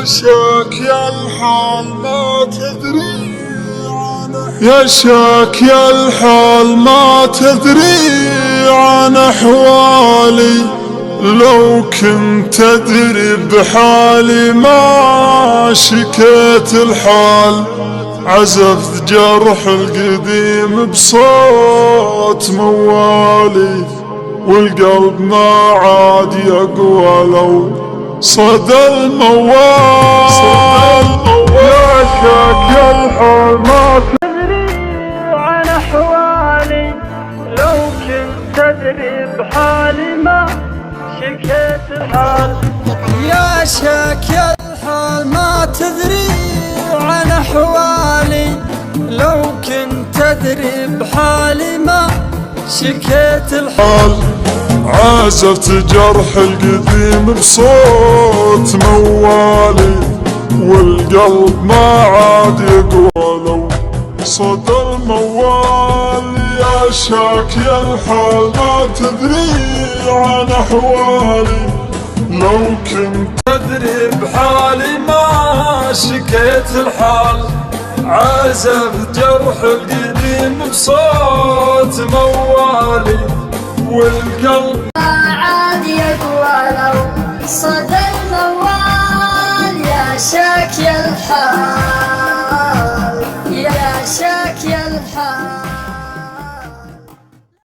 شاك يا الحال ما تدري يا شاك يا الحال ما تدري عن أحوالي، لو كنت أدري بحالي ما شكيت الحال. عزفت جرح القديم بصوت موالي، والقلب ما عاد يقوى لو صدى الموال. يا شاك يا الحال ما تدري عن أحوالي، لو كنت أدري بحالي ما شكيت الحال. يا شاك يا الحال ما تدري عن أحوالي، لو كنت أدري بحالي ما شكيت الحال. عازفت جرح القديم بصوت موالي، والقلب ما عاد يقوى لو صدى الموال. يا شاك يا الحال ما تدري عن أحوالي، لو كنت أدري بحالي ما شكيت الحال. عازفت جرح القديم بصوت موالي، والقلب ما عاد يقوى لو صدى